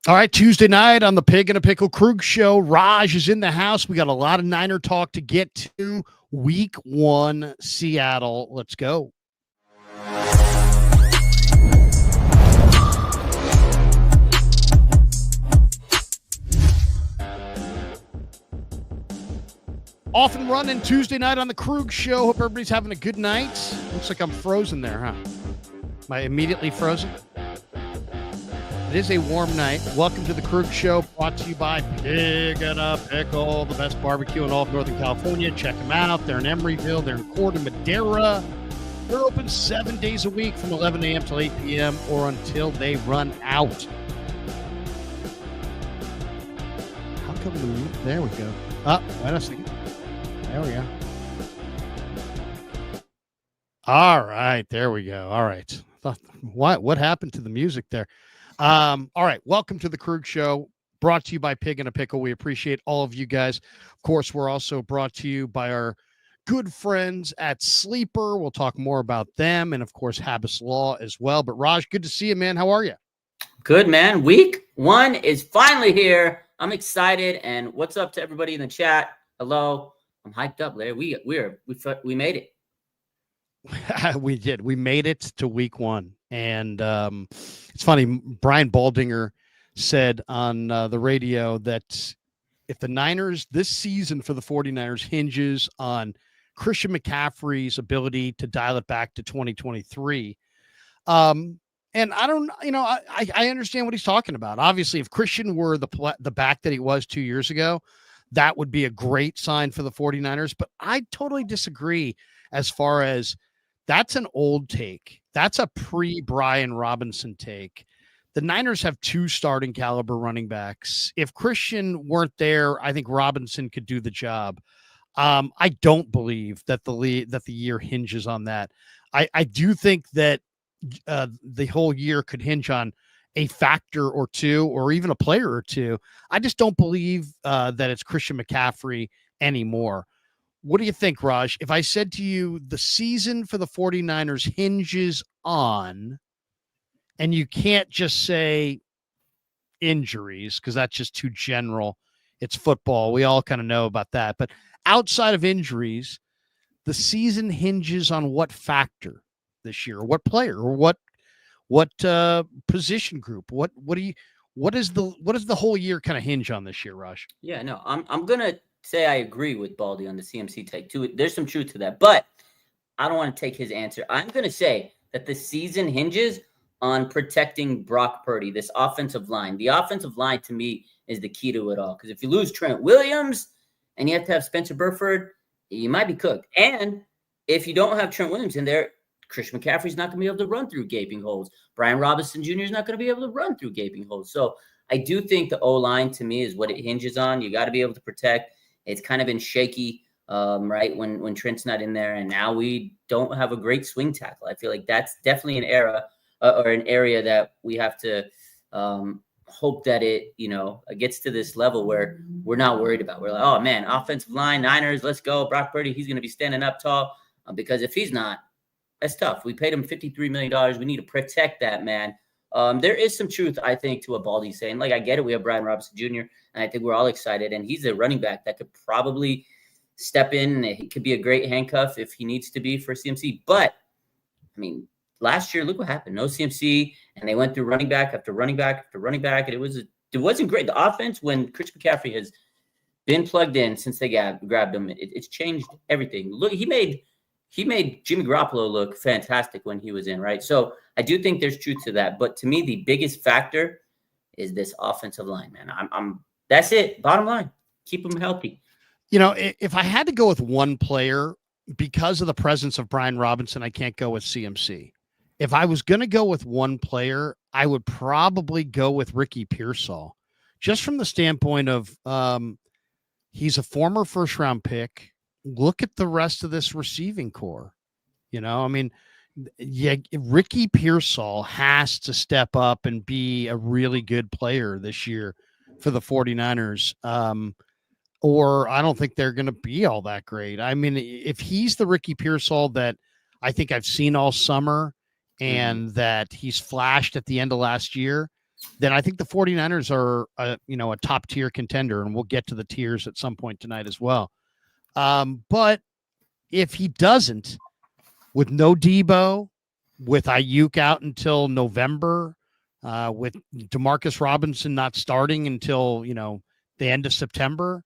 All right, Tuesday night on the Pig and a Pickle Krug Show. Raj is in the house. We got a lot of Niner talk to get to. Week 1, Seattle. Let's go. Off and running Tuesday night on the Krug Show. Hope everybody's having a good night. Looks like I'm frozen there, huh? Am I immediately frozen? It is a warm night. Welcome to the Krug Show, brought to you by Pig and a Pickle, the best barbecue in all of Northern California. Check them out. They're in Emeryville. They're in Corte Madera. They're open 7 days a week from 11 a.m. till 8 p.m. or until they run out. How come we... There we go. Wait a second. There we go. All right. There we go. All right. What happened to the music there? All right. Welcome to the Krug Show, brought to you by Pig and a Pickle. We appreciate all of you guys. Of course, we're also brought to you by our good friends at Sleeper. We'll talk more about them and, of course, Habbas Law as well. But, Raj, good to see you, man. How are you? Good, man. Week 1 is finally here. I'm excited. And what's up to everybody in the chat? Hello. I'm hyped up, Larry. We made it. We did. We made it to week 1. And it's funny, Brian Baldinger said on the radio that if the Niners, this season for the 49ers hinges on Christian McCaffrey's ability to dial it back to 2023. And I don't, I understand what he's talking about. Obviously, if Christian were the back that he was 2 years ago, that would be a great sign for the 49ers. But I totally disagree as far as that's an old take. That's a pre-Brian Robinson take. The Niners have 2 starting caliber running backs. If Christian weren't there, I think Robinson could do the job. I don't believe that the year hinges on that. I do think that the whole year could hinge on a factor or two, or even a player or two. I just don't believe that it's Christian McCaffrey anymore. What do you think, Raj? If I said to you the season for the 49ers hinges on, and you can't just say injuries because that's just too general. It's football. We all kind of know about that. But outside of injuries, the season hinges on what factor this year, or what player, or what position group? What does the whole year kind of hinge on this year, Raj? Yeah, no, I'm gonna say I agree with Baldy on the CMC take too. There's some truth to that, but I don't want to take his answer. I'm going to say that the season hinges on protecting Brock Purdy, this offensive line. The offensive line, to me, is the key to it all. Because if you lose Trent Williams and you have to have Spencer Burford, you might be cooked. And if you don't have Trent Williams in there, Christian McCaffrey's not going to be able to run through gaping holes. Brian Robinson Jr. is not going to be able to run through gaping holes. So I do think the O-line, to me, is what it hinges on. You got to be able to protect. It's kind of been shaky, right, when Trent's not in there, and now we don't have a great swing tackle. I feel like that's definitely an era or an area that we have to hope that it, gets to this level where we're not worried about. We're like, oh, man, offensive line, Niners, let's go. Brock Purdy, he's going to be standing up tall because if he's not, that's tough. We paid him $53 million. We need to protect that, man. There is some truth, I think, to what Baldy's saying. Like, I get it. We have Brian Robinson Jr., and I think we're all excited. And he's a running back that could probably step in. He could be a great handcuff if he needs to be for CMC. But, I mean, last year, look what happened. No CMC, and they went through running back after running back after running back, and it wasn't great. The offense, when Chris McCaffrey has been plugged in since they grabbed him, it's changed everything. Look, he made Jimmy Garoppolo look fantastic when he was in, right? So I do think there's truth to that. But to me, the biggest factor is this offensive line, man. That's it. Bottom line, keep them healthy. If I had to go with one player, because of the presence of Brian Robinson, I can't go with CMC. If I was going to go with one player, I would probably go with Ricky Pearsall, just from the standpoint of he's a former first-round pick. Look at the rest of this receiving core. Ricky Pearsall has to step up and be a really good player this year for the 49ers. Or I don't think they're going to be all that great. I mean, if he's the Ricky Pearsall that I think I've seen all summer and that he's flashed at the end of last year, then I think the 49ers are a top tier contender, and we'll get to the tiers at some point tonight as well. But if he doesn't, with no Debo, with Ayuk out until November, with Demarcus Robinson not starting until the end of September,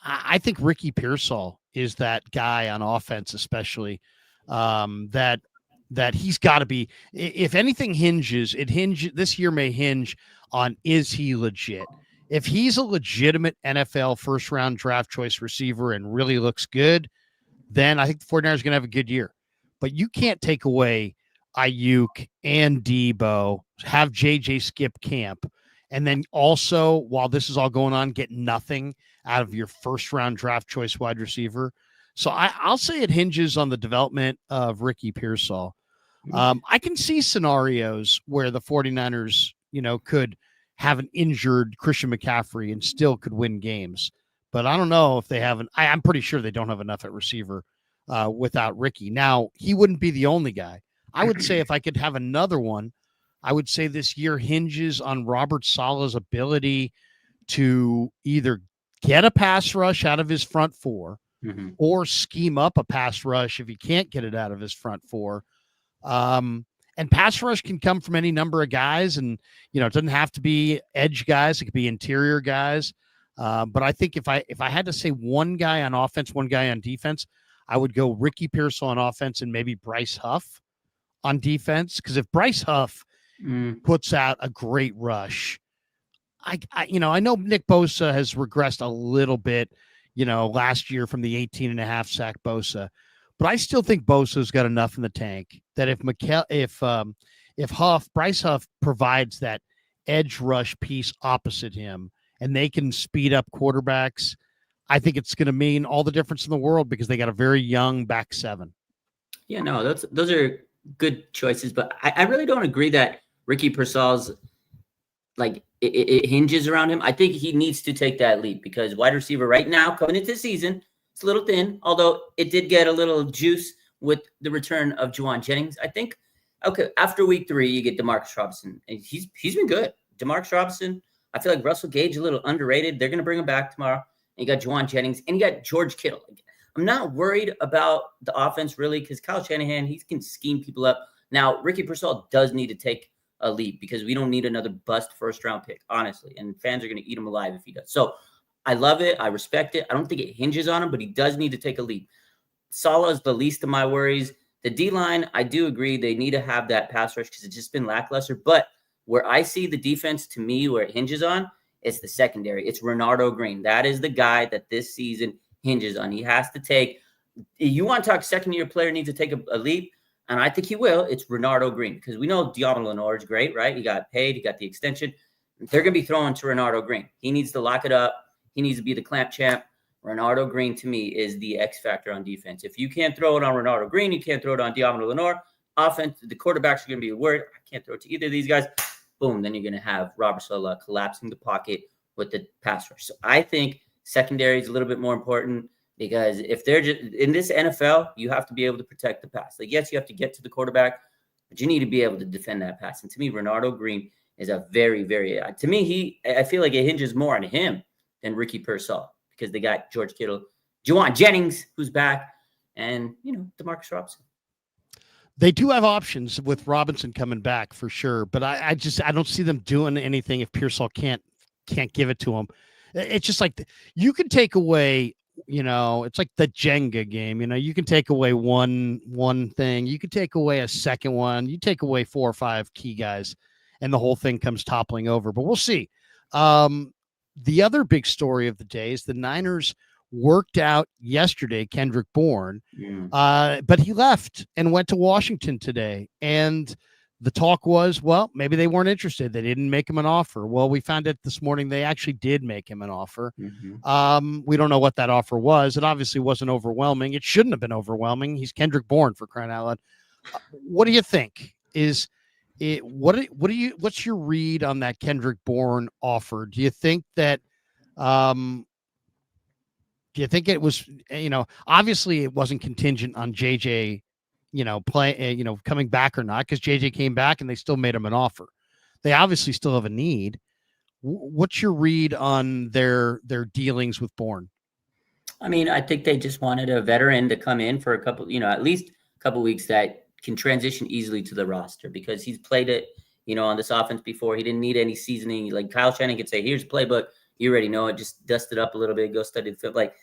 I think Ricky Pearsall is that guy on offense, especially that he's got to be. If anything this year may hinge on, is he legit? If he's a legitimate NFL first round draft choice receiver and really looks good, then I think the 49ers are going to have a good year. But you can't take away Ayuk and Debo, have JJ skip camp, and then also, while this is all going on, get nothing out of your first round draft choice wide receiver. So I'll say it hinges on the development of Ricky Pearsall. I can see scenarios where the 49ers, could have an injured Christian McCaffrey and still could win games. But I don't know if they haven't. I'm pretty sure they don't have enough at receiver without Ricky. Now, he wouldn't be the only guy. I would say if I could have another one, I would say this year hinges on Robert Saleh's ability to either get a pass rush out of his front four or scheme up a pass rush if he can't get it out of his front four. And pass rush can come from any number of guys, and it doesn't have to be edge guys. It could be interior guys. But I think if I had to say one guy on offense, one guy on defense, I would go Ricky Pearsall on offense and maybe Bryce Huff on defense. Because if Bryce Huff puts out a great rush, I know Nick Bosa has regressed a little bit, last year from the 18.5 sack Bosa, but I still think Bosa's got enough in the tank that if Bryce Huff provides that edge rush piece opposite him, and they can speed up quarterbacks, I think it's going to mean all the difference in the world because they got a very young back seven. Yeah, no, those are good choices, but I really don't agree that Ricky Pearsall's it hinges around him. I think he needs to take that leap because wide receiver right now coming into the season, it's a little thin, although it did get a little juice with the return of Juwan Jennings. I think, after week 3, you get Demarcus Robinson, and he's been good. Demarcus Robinson, I feel like Russell Gage a little underrated. They're going to bring him back tomorrow. And you got Juwan Jennings, and you got George Kittle. I'm not worried about the offense really because Kyle Shanahan, he can scheme people up. Now, Ricky Pearsall does need to take a leap because we don't need another bust first-round pick, honestly. And fans are going to eat him alive if he does. So I love it. I respect it. I don't think it hinges on him, but he does need to take a leap. Saleh is the least of my worries. The D-line, I do agree they need to have that pass rush because it's just been lackluster. But where I see the defense, to me, where it hinges on, it's the secondary. It's Renardo Green. That is the guy that this season hinges on. He has to take – you want to talk second-year player needs to take a leap, and I think he will. It's Renardo Green because we know Diablo Lenore is great, right? He got paid. He got the extension. They're going to be throwing to Renardo Green. He needs to lock it up. He needs to be the clamp champ. Renardo Green, to me, is the X factor on defense. If you can't throw it on Renardo Green, you can't throw it on Diablo Lenore. Offense, the quarterbacks are going to be worried. I can't throw it to either of these guys. Boom, then you're going to have Robert Saleh collapsing the pocket with the pass rush. So I think secondary is a little bit more important because if they're just in this NFL, you have to be able to protect the pass. Yes, you have to get to the quarterback, but you need to be able to defend that pass. And to me, Renardo Green is a very, very to me, I feel like it hinges more on him than Ricky Pearsall because they got George Kittle, Juwan Jennings, who's back, and Demarcus Robinson. They do have options with Robinson coming back for sure, but I don't see them doing anything if Pearsall can't give it to him. It's just like you can take away, it's like the Jenga game. You can take away one thing, you could take away a second one, you take away 4 or 5 key guys, and the whole thing comes toppling over. But we'll see. The other big story of the day is the Niners worked out yesterday, Kendrick Bourne, but he left and went to Washington today. And the talk was, well, maybe they weren't interested. They didn't make him an offer. Well, we found out this morning they actually did make him an offer. We don't know what that offer was. It obviously wasn't overwhelming. It shouldn't have been overwhelming. He's Kendrick Bourne, for crying out loud. What do you think? What's your read on that Kendrick Bourne offer? Do you think that it was, obviously it wasn't contingent on JJ, coming back or not, because JJ came back and they still made him an offer. They obviously still have a need. What's your read on their dealings with Bourne? I mean, I think they just wanted a veteran to come in for a couple, at least a couple weeks that can transition easily to the roster because he's played it, on this offense before. He didn't need any seasoning. Like Kyle Shanahan could say, here's the playbook. You already know it. Just dust it up a little bit. Go study the film. Like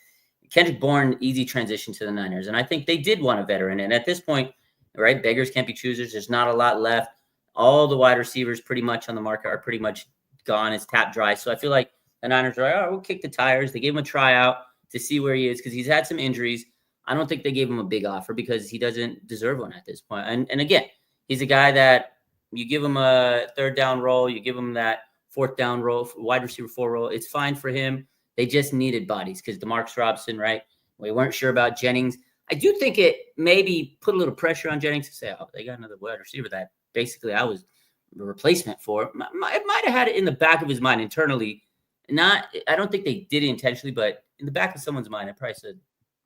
Kendrick Bourne, easy transition to the Niners. And I think they did want a veteran. And at this point, right, beggars can't be choosers. There's not a lot left. All the wide receivers pretty much on the market are pretty much gone. It's tapped dry. So I feel like the Niners are like, oh, we'll kick the tires. They gave him a tryout to see where he is because he's had some injuries. I don't think they gave him a big offer because he doesn't deserve one at this point. And again, he's a guy that you give him a third down role, you give him that fourth down role, wide receiver 4 role. It's fine for him. They just needed bodies because DeMarcus Robinson, right? We weren't sure about Jennings. I do think it maybe put a little pressure on Jennings to say, oh, they got another wide receiver that basically I was a replacement for. It might have had it in the back of his mind internally. I don't think they did it intentionally, but in the back of someone's mind, I probably said,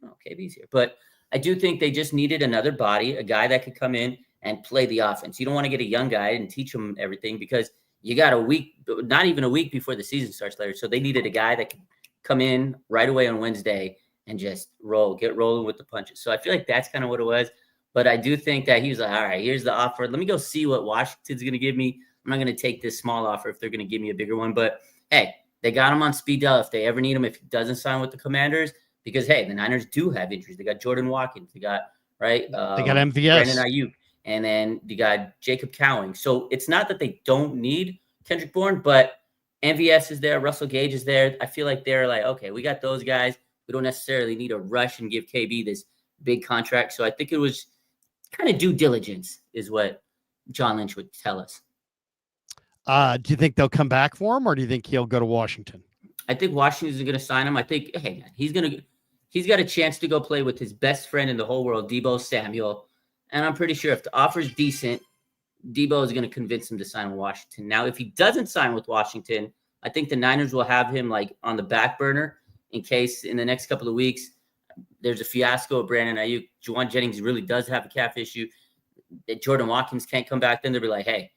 oh, KB's here. But I do think they just needed another body, a guy that could come in and play the offense. You don't want to get a young guy and teach him everything because you got a week, not even a week before the season starts later. So they needed a guy that could come in right away on Wednesday and just get rolling with the punches. So I feel like that's kind of what it was. But I do think that he was like, all right, here's the offer. Let me go see what Washington's going to give me. I'm not going to take this small offer if they're going to give me a bigger one. But, hey, they got him on speed dial if they ever need him, if he doesn't sign with the Commanders. Because, hey, the Niners do have injuries. They got Jordan Watkins. They got, right? They got MVS. Brandon Ayuk. And then you got Jacob Cowing. So it's not that they don't need Kendrick Bourne, but MVS is there. Russell Gage is there. I feel like they're like, okay, we got those guys. We don't necessarily need to rush and give KB this big contract. So I think it was kind of due diligence is what John Lynch would tell us. Do you think they'll come back for him, or do you think he'll go to Washington? I think Washington's going to sign him. I think, hey, man, he's got a chance to go play with his best friend in the whole world, Deebo Samuel. And I'm pretty sure if the offer's decent, Deebo is going to convince him to sign with Washington. Now, if he doesn't sign with Washington, I think the Niners will have him like on the back burner in case in the next couple of weeks there's a fiasco of Brandon Ayuk. Juwan Jennings really does have a calf issue. That Jordan Watkins can't come back. Then they'll be like, hey,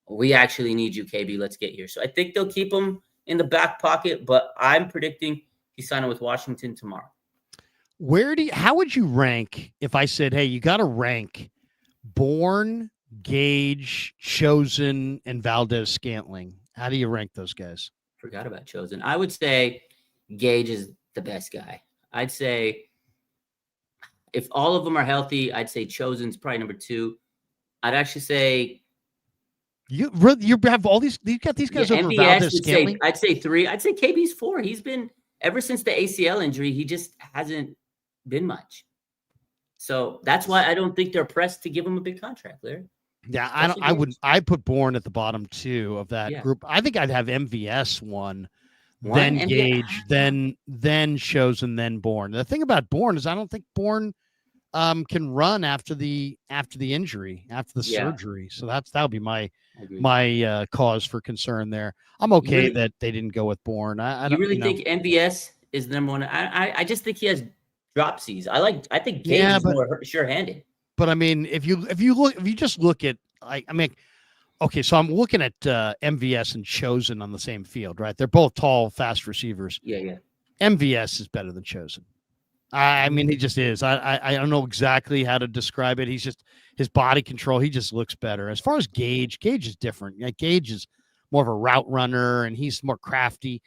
we actually need you, KB. Let's get here. So I think they'll keep him in the back pocket, but I'm predicting he's signing with Washington tomorrow. How would you rank if I said, hey, you got to rank Bourne, Gage, Chosen, and Valdez-Scantling? How do you rank those guys? Forgot about Chosen. I would say Gage is the best guy. I'd say if all of them are healthy, I'd say Chosen's probably number 2. I'd actually say you have all these. You got these guys over MVS Valdez-Scantling. I'd say 3. I'd say KB's 4. He's been ever since the ACL injury. He just hasn't been much. So that's why I don't think they're pressed to give him a big contract, Larry. Yeah, I'd put Bourne at the bottom 2 of that group. I think I'd have MVS 1, then MVS. Gage, then Chosen, then Bourne. The thing about Bourne is I don't think Bourne can run after the injury, after the surgery. So that would be my cause for concern there. I'm okay that they didn't go with Bourne. I don't really think MVS is the number 1. I just think he has dropsies. I think Gage is more sure-handed. But I mean, if you just look at okay, so I'm looking at MVS and Chosen on the same field, right? They're both tall, fast receivers. Yeah. MVS is better than Chosen. I mean, he just is. I don't know exactly how to describe it. He's just his body control. He just looks better. As far as Gage is different. Like, Gage is more of a route runner and he's more crafty.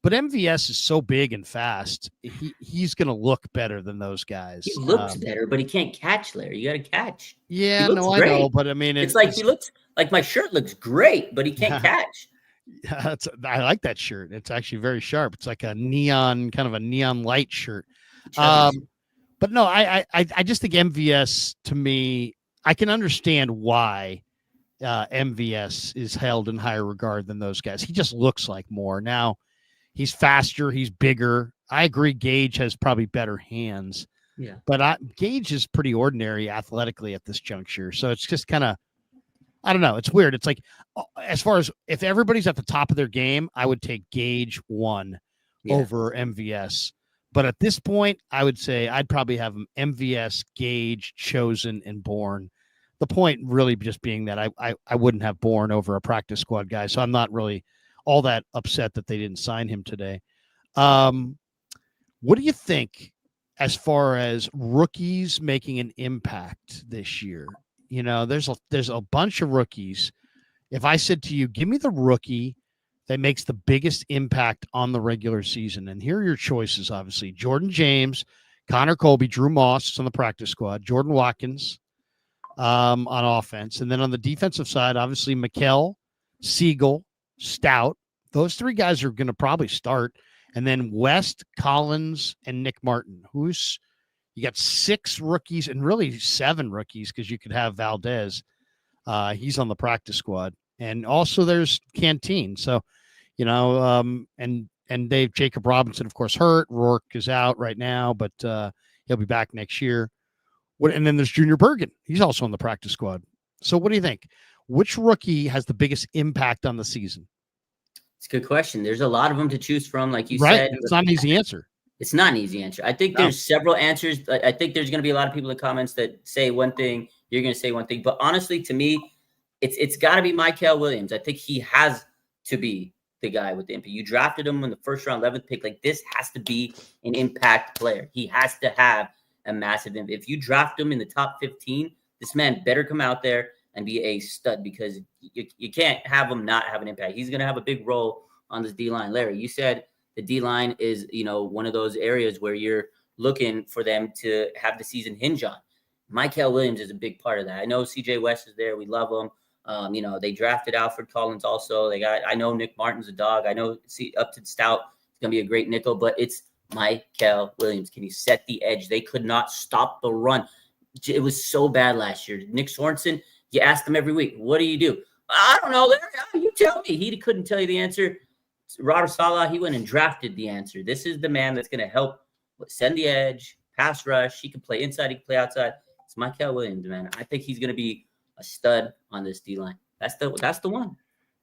But MVS is so big and fast. He's going to look better than those guys. He looks better, but he can't catch, Larry. You got to catch. Yeah, no, great. I know. But I mean, it's like he looks like my shirt looks great, but he can't catch. Yeah, I like that shirt. It's actually very sharp. It's like a neon light shirt. But no, I just think MVS, to me, I can understand why MVS is held in higher regard than those guys. He just looks like more. Now, he's faster. He's bigger. I agree. Gage has probably better hands. Yeah. But Gage is pretty ordinary athletically at this juncture. So it's just kind of, I don't know. It's weird. It's like, as far as if everybody's at the top of their game, I would take Gage 1 over MVS. But at this point, I would say I'd probably have MVS, Gage, Chosen, and Bourne. the point really just being that I wouldn't have Bourne over a practice squad guy, so I'm not really all that upset that they didn't sign him today. What do you think as far as rookies making an impact this year? You know, there's a bunch of rookies. If I said to you, give me the rookie that makes the biggest impact on the regular season, and here are your choices, obviously: Jordan James, Connor Colby, Drew Moss is on the practice squad, Jordan Watkins on offense, and then on the defensive side, obviously Mikell, Siegel, Stout. Those three guys are going to probably start, and then West, Collins, and Nick Martin. You got 6 rookies and really 7 rookies because you could have Valdez. He's on the practice squad, and also there's Canteen. So, you know, and Jacob Robinson, of course, hurt. Rourke is out right now, but he'll be back next year. And then there's Junior Bergen. He's also on the practice squad. So what do you think? Which rookie has the biggest impact on the season? It's a good question. There's a lot of them to choose from, like you right. said. It's not an easy answer. It's not an easy answer. I think there's several answers. I think there's going to be a lot of people in the comments that say one thing. You're going to say one thing. But honestly, to me, it's got to be Mykel Williams. I think he has to be the guy with the impact. You drafted him in the first round, 11th pick. Like, this has to be an impact player. He has to have a massive impact. If you draft him in the top 15, this man better come out there and be a stud, because you can't have him not have an impact. He's going to have a big role on this D-line. Larry, you said the D-line is, you know, one of those areas where you're looking for them to have the season hinge on. Mykel Williams is a big part of that. I know CJ West is there. We love him. You know, they drafted Alfred Collins also. I know Nick Martin's a dog. I know Upton Stout is going to be a great nickel, but it's Mykel Williams. Can he set the edge? They could not stop the run. It was so bad last year. Nick Sorensen, you asked him every week, what do you do? I don't know, Larry. You tell me. He couldn't tell you the answer. Robert Saleh, he went and drafted the answer. This is the man that's going to help send the edge, pass rush. He can play inside. He can play outside. It's Mykel Williams, man. I think he's going to be a stud on this D-line. That's the one.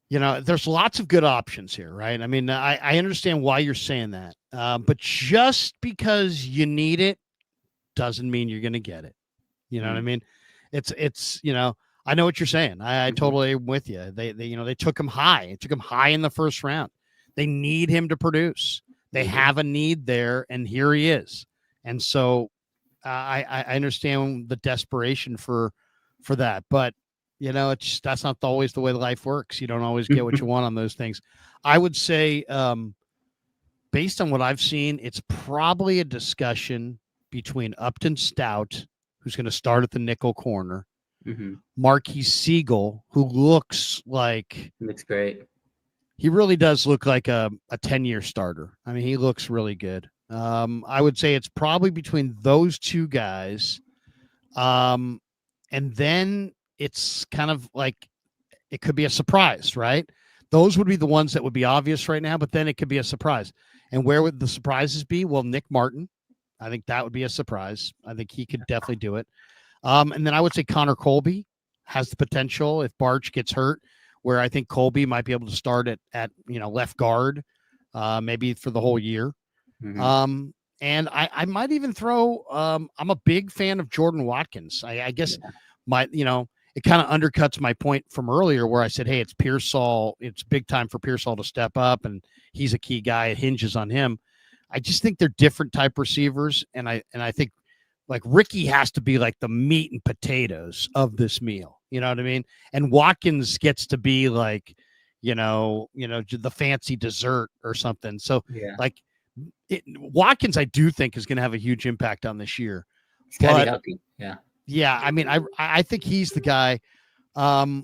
You know, there's lots of good options here, right? I mean, I understand why you're saying that. But just because you need it doesn't mean you're going to get it. You know what I mean? It's, you know, I know what you're saying. I totally am with you. They took him high. It took him high in the first round. They need him to produce. They have a need there, and here he is. And so I understand the desperation for that. But, you know, that's not always the way life works. You don't always get what you want on those things. I would say, based on what I've seen, it's probably a discussion between Upton Stout, who's going to start at the nickel corner, Marquis Siegel, who looks great. He really does look like a 10-year starter. I mean, he looks really good. I would say it's probably between those two guys. And then it's kind of like it could be a surprise, right? Those would be the ones that would be obvious right now, but then it could be a surprise. And where would the surprises be? Well, Nick Martin. I think that would be a surprise. I think he could definitely do it. And then I would say Connor Colby has the potential if Barch gets hurt, where I think Colby might be able to start at left guard, maybe for the whole year. And I might even throw. I'm a big fan of Jordan Watkins. I guess it kind of undercuts my point from earlier where I said, hey, it's Pearsall. It's big time for Pearsall to step up, and he's a key guy. It hinges on him. I just think they're different type receivers, and I think like Ricky has to be like the meat and potatoes of this meal. You know what I mean? And Watkins gets to be like, the fancy dessert or something. So Watkins, I do think is going to have a huge impact on this year. He's got to be healthy. Yeah. Yeah. I mean, I think he's the guy. I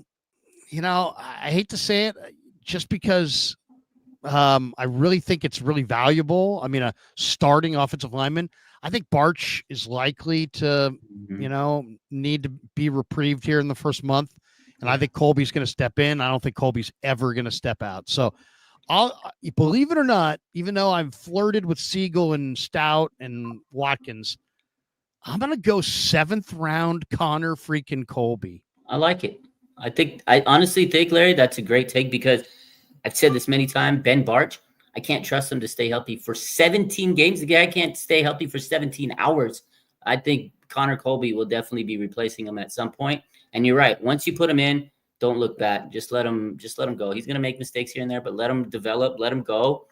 hate to say it just because I really think it's really valuable. I mean, a starting offensive lineman. I think Barch is likely to, need to be reprieved here in the first month. And I think Colby's going to step in. I don't think Colby's ever going to step out. So I'll believe it or not, even though I've flirted with Siegel and Stout and Watkins, I'm going to go 7th round Connor freaking Colby. I like it. I honestly think, Larry, that's a great take, because I've said this many times, Ben Barch, I can't trust him to stay healthy for 17 games. The guy can't stay healthy for 17 hours. I think Connor Colby will definitely be replacing him at some point. And you're right. Once you put him in, don't look back. Just let him go. He's going to make mistakes here and there, but let him develop, let him go.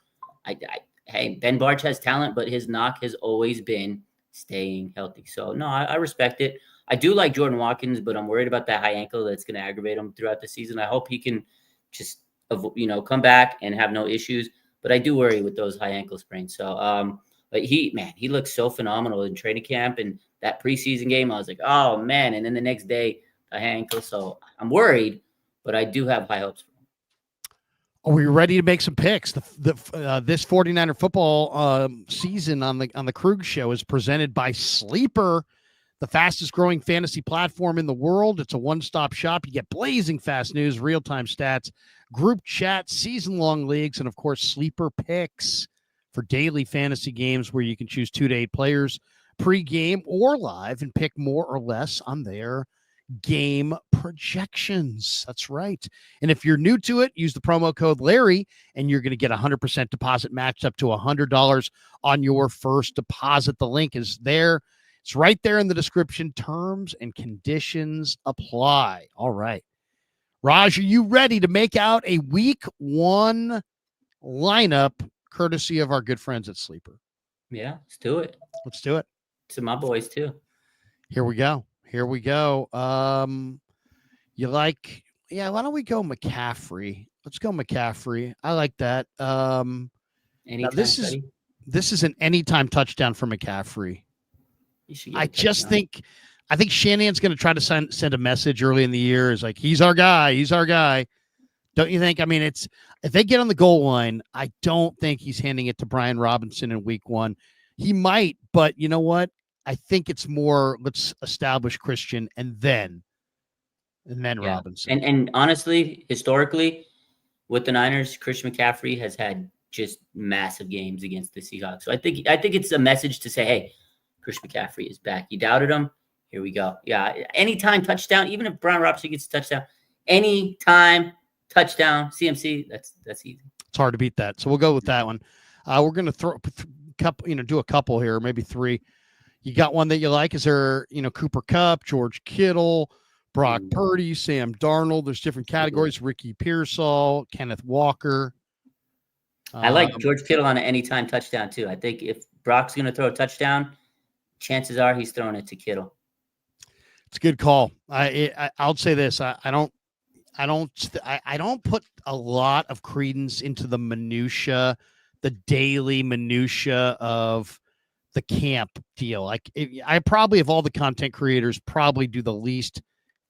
Hey, Ben Barch has talent, but his knock has always been staying healthy. So no, I respect it. I do like Jordan Watkins, but I'm worried about that high ankle that's going to aggravate him throughout the season. I hope he can just, come back and have no issues. But I do worry with those high ankle sprains. So, but he looks so phenomenal in training camp and that preseason game. I was like, oh man. And then the next day, a high ankle. So I'm worried, but I do have high hopes. Are we ready to make some picks? This 49er football season on the Krueger Show is presented by Sleeper, the fastest growing fantasy platform in the world. It's a one-stop shop. You get blazing fast news, real-time stats, group chat, season-long leagues, and of course, Sleeper picks for daily fantasy games where you can choose 2 to 8 players pre-game or live and pick more or less on their game projections. That's right. And if you're new to it, use the promo code Larry and you're going to get 100% deposit matched up to $100 on your first deposit. The link is there. It's right there in the description. Terms and conditions apply. All right. Raj, are you ready to make out a week 1 lineup courtesy of our good friends at Sleeper? Yeah, let's do it. Let's do it. To my boys too. Here we go. You like, why don't we go McCaffrey? Let's go McCaffrey. I like that. This is an anytime touchdown for McCaffrey. I think Shanahan's going to try to send a message early in the year. Is like, he's our guy. Don't you think? I mean, if they get on the goal line, I don't think he's handing it to Brian Robinson in week 1. He might, but you know what? I think it's more, let's establish Christian and then Robinson. And honestly, historically, with the Niners, Christian McCaffrey has had just massive games against the Seahawks. So I think it's a message to say, hey, Christian McCaffrey is back. You doubted him. Here we go. Yeah, anytime touchdown, even if Brian Robinson gets a touchdown, anytime touchdown, CMC, that's easy. It's hard to beat that. So we'll go with that one. We're going to throw a couple, do a couple here, maybe 3. You got one that you like? Is there, Cooper Kupp, George Kittle, Brock Purdy, Sam Darnold? There's different categories. Ricky Pearsall, Kenneth Walker. I like George Kittle on an anytime touchdown too. I think if Brock's going to throw a touchdown, chances are he's throwing it to Kittle. It's a good call. I'll say this. I don't put a lot of credence into the minutia, the daily minutia of the camp deal. I probably, of all the content creators, probably do the least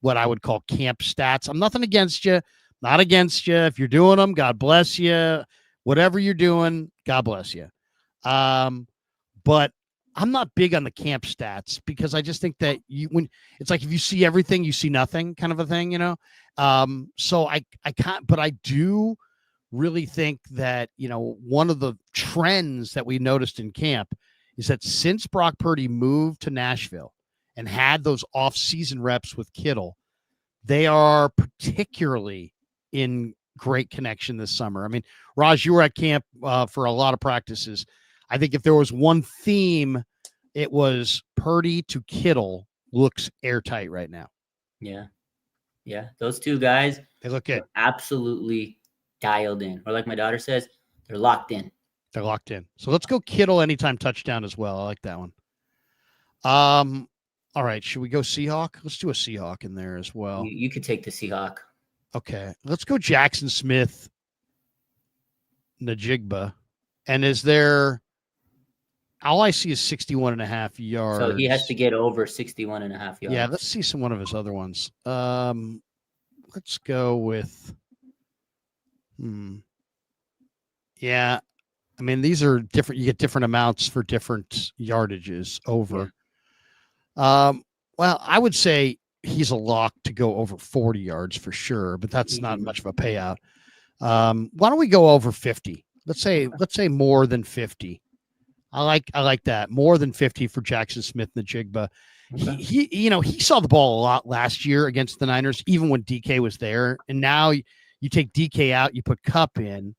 what I would call camp stats. I'm nothing against you, not against you. If you're doing them, God bless you. Whatever you're doing, God bless you. But I'm not big on the camp stats because I just think that when it's like, if you see everything, you see nothing kind of a thing, So I can't, but I do really think that, one of the trends that we noticed in camp is that since Brock Purdy moved to Nashville and had those off-season reps with Kittle, they are particularly in great connection this summer. I mean, Raj, you were at camp for a lot of practices. I think if there was one theme, it was Purdy to Kittle looks airtight right now. Yeah. Yeah. Those two guys, they look good. Absolutely dialed in. Or like my daughter says, they're locked in. They're locked in. So let's go Kittle anytime touchdown as well. I like that one. All right. Should we go Seahawk? Let's do a Seahawk in there as well. You could take the Seahawk. Okay. Let's go Jackson Smith, Najigba. And is there, all I see is 61.5 yards. So he has to get over 61.5 yards. Yeah. Let's see one of his other ones. Let's go with, yeah. I mean, these are different. You get different amounts for different yardages over. Yeah. Well, I would say he's a lock to go over 40 yards for sure, but that's not much of a payout. Why don't we go over 50? Let's say more than 50. I like that. More than 50 for Jackson Smith Najigba. Okay. He saw the ball a lot last year against the Niners, even when DK was there. And now you take DK out, you put Kupp in.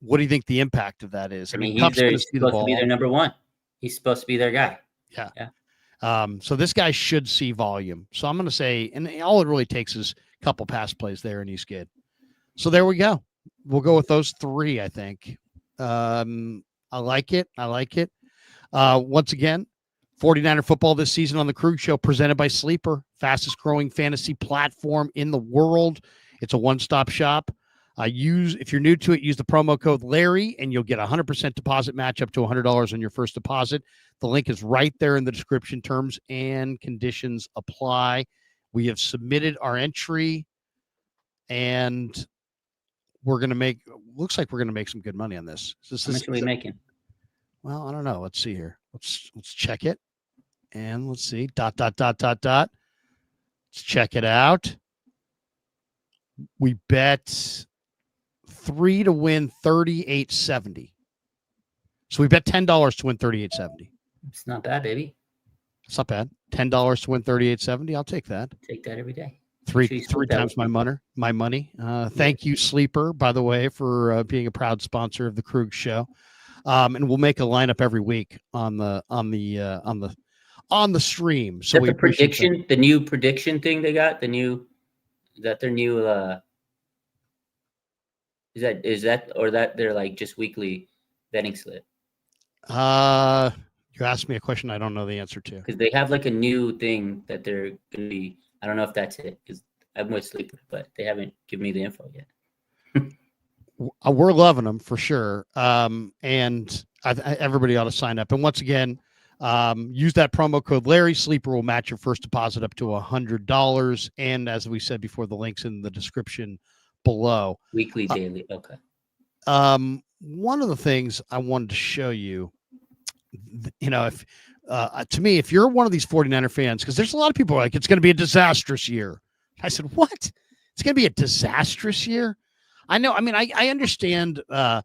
What do you think the impact of that is? I mean, he's supposed to be their number one. He's supposed to be their guy. Yeah. So this guy should see volume. So I'm going to say, and all it really takes is a couple pass plays there, and he's good. So there we go. We'll go with those three, I think. I like it. Once again, 49er football this season on the Krueger Show, presented by Sleeper, fastest growing fantasy platform in the world. It's a one-stop shop. If you're new to it, use the promo code Larry, and you'll get 100% deposit match up to $100 on your first deposit. The link is right there in the description. Terms and conditions apply. We have submitted our entry, and looks like we're going to make some good money on this. How much are we making? Well, I don't know. Let's see here. Let's check it. And let's see. ... Let's check it out. We bet 3 to win 38.70. So we bet $10 to win 38.70. It's not bad, baby. It's not bad. $10 to win 38.70. I'll take that. Take that every day. Three times my money. Thank you, Sleeper, by the way, for being a proud sponsor of the Krug Show. And we'll make a lineup every week on the stream. So the prediction, the new prediction thing they got, their new is that or that they're like just weekly betting slip? You asked me a question I don't know the answer to. Because they have like a new thing that they're gonna be. I don't know if that's it because I'm with Sleeper, but they haven't given me the info yet. We're loving them for sure. And everybody ought to sign up. And once again, use that promo code Larry. Sleeper will match your first deposit up to $100. And as we said before, the link's in the description below. Weekly, daily. Okay. One of the things I wanted to show you, if to me, if you're one of these 49er fans, because there's a lot of people like, it's going to be a disastrous year. I said, what? It's going to be a disastrous year? I know. I mean, I understand, the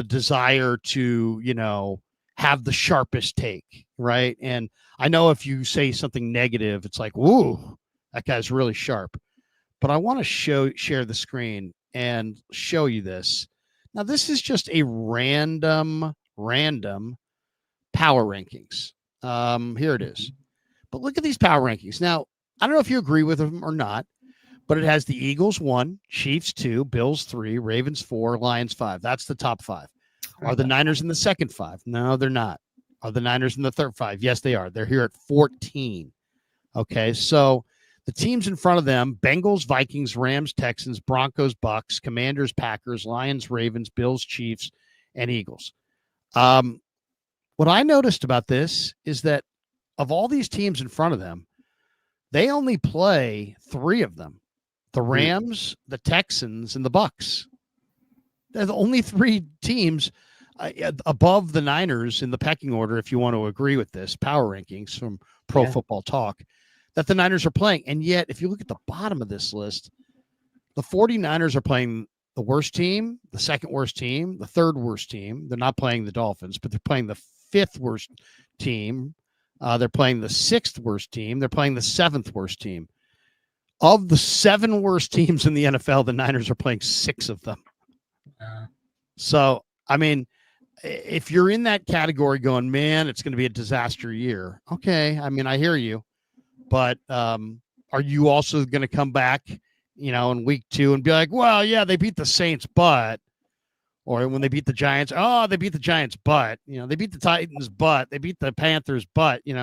desire to, have the sharpest take, right? And I know if you say something negative, it's like, woo, that guy's really sharp. But I want to share the screen and show you this. Now, this is just a random power rankings. Here it is. But look at these power rankings. Now, I don't know if you agree with them or not, but it has the Eagles 1, Chiefs 2, Bills 3, Ravens 4, Lions 5. That's the top 5. Are the Niners in the second 5? No, they're not. Are the Niners in the third 5? Yes, they are. They're here at 14. Okay, so the teams in front of them: Bengals, Vikings, Rams, Texans, Broncos, Bucks, Commanders, Packers, Lions, Ravens, Bills, Chiefs, and Eagles. What I noticed about this is that of all these teams in front of them, they only play 3 of them: the Rams, the Texans, and the Bucks. They're the only 3 teams above the Niners in the pecking order, if you want to agree with this, power rankings from Pro Football Talk, that the Niners are playing. And yet, if you look at the bottom of this list, the 49ers are playing the worst team, the second worst team, the third worst team. They're not playing the Dolphins, but they're playing the 5th worst team. They're playing the 6th worst team. They're playing the 7th worst team. Of the 7 worst teams in the NFL, the Niners are playing 6 of them. So, I mean, if you're in that category going, man, it's going to be a disaster year. Okay. I mean, I hear you, but are you also going to come back, in week 2 and be like, well, yeah, they beat the Saints, but, or when they beat the Giants, oh, they beat the Giants, but, they beat the Titans, but they beat the Panthers, but, you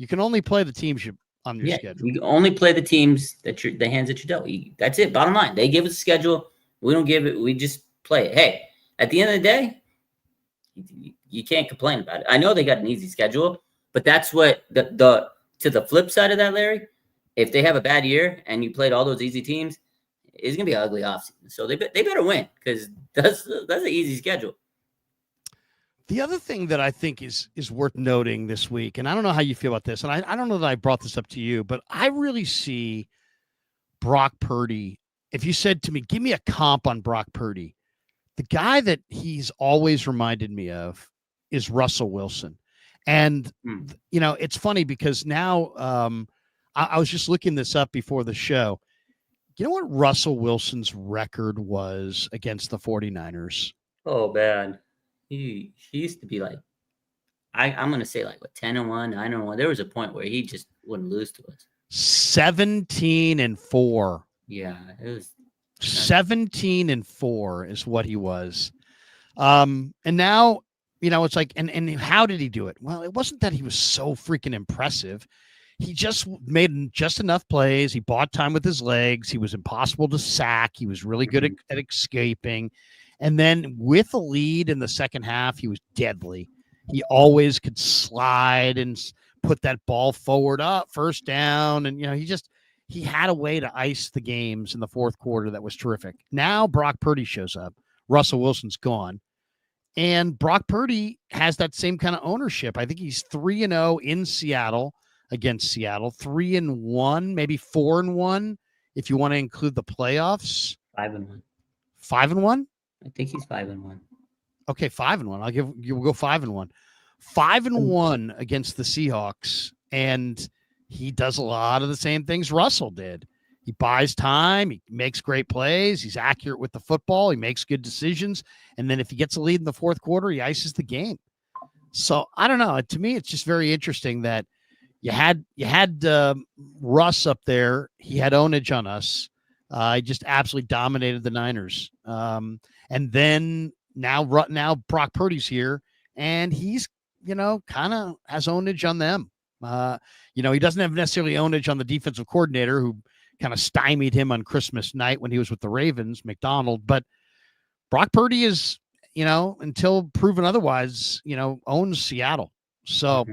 can only play the teams on your schedule. You can only play the teams the hands that you dealt. That's it. Bottom line. They give us a schedule. We don't give it. We just play it. Hey, at the end of the day, you can't complain about it. I know they got an easy schedule, but that's what to the flip side of that, Larry, if they have a bad year and you played all those easy teams, it's going to be an ugly offseason. So they better win because that's an easy schedule. The other thing that I think is worth noting this week, and I don't know how you feel about this, and I don't know that I brought this up to you, but I really see Brock Purdy. If you said to me, give me a comp on Brock Purdy, the guy that he's always reminded me of is Russell Wilson. And, it's funny because now I was just looking this up before the show. You know what Russell Wilson's record was against the 49ers? Oh, man. He used to be like I'm gonna say like what 10-1, 9-1. There was a point where he just wouldn't lose to us. 17-4. Yeah, it was 17-4 is what he was. And now, it's like, and how did he do it? Well, it wasn't that he was so freaking impressive. He just made just enough plays. He bought time with his legs. He was impossible to sack. He was really good at escaping. And then with a lead in the second half, he was deadly. He always could slide and put that ball forward up, first down. And, he had a way to ice the games in the fourth quarter that was terrific. Now Brock Purdy shows up. Russell Wilson's gone. And Brock Purdy has that same kind of ownership. I think he's 3-0 in Seattle against Seattle, 3-1, maybe 4-1 if you want to include the playoffs. 5-1. 5-1? I think he's 5-1. Okay, 5-1. We'll go 5-1. 5-1 against the Seahawks, and he does a lot of the same things Russell did. He buys time. He makes great plays. He's accurate with the football. He makes good decisions. And then if he gets a lead in the fourth quarter, he ices the game. So I don't know. To me, it's just very interesting that you had Russ up there. He had ownage on us. He just absolutely dominated the Niners. And then now Brock Purdy's here, and he's kind of has ownage on them. He doesn't have necessarily ownage on the defensive coordinator who kind of stymied him on Christmas night when he was with the Ravens, McDonald. But Brock Purdy is, until proven otherwise, owns Seattle. So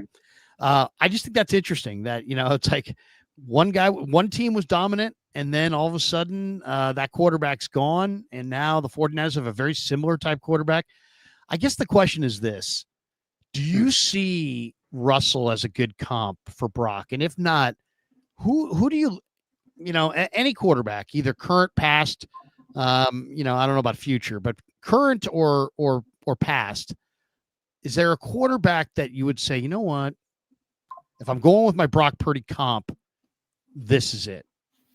I just think that's interesting that, it's like one team was dominant, and then all of a sudden that quarterback's gone, and now the 49ers have a very similar type quarterback. I guess the question is this: do you see Russell as a good comp for Brock? And if not, who do you, any quarterback, either current, past, I don't know about future, but current or past, is there a quarterback that you would say, you know what, if I'm going with my Brock Purdy comp, this is it?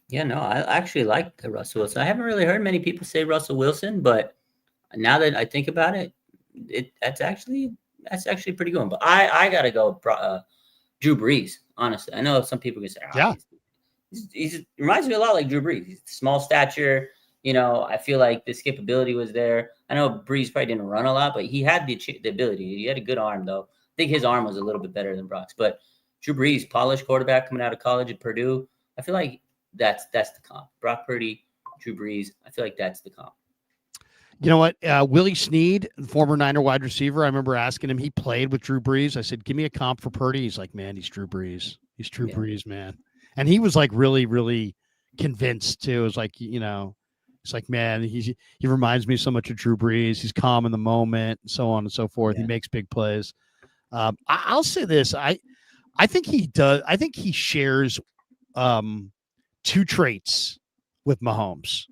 Yeah, no, I actually like the Russell Wilson. I haven't really heard many people say Russell Wilson, but now that I think about it, that's actually pretty good. But I gotta go Drew Brees. Honestly, I know some people can say, yeah, he reminds me a lot like Drew Brees. He's small stature. I feel like the skipability was there. I know Brees probably didn't run a lot, but he had the ability. He had a good arm, though. I think his arm was a little bit better than Brock's. But Drew Brees, polished quarterback coming out of college at Purdue. I feel like that's the comp. Brock Purdy, Drew Brees. I feel like that's the comp. You know what? Willie Snead, the former Niner wide receiver, I remember asking him, he played with Drew Brees. I said, give me a comp for Purdy. He's like, man, he's Drew Brees. He's Drew Brees, man. And he was like really, really convinced too. It was like, it's like, man, he reminds me so much of Drew Brees. He's calm in the moment, and so on and so forth. Yeah. He makes big plays. I'll say this. I think he does. I think he shares two traits with Mahomes.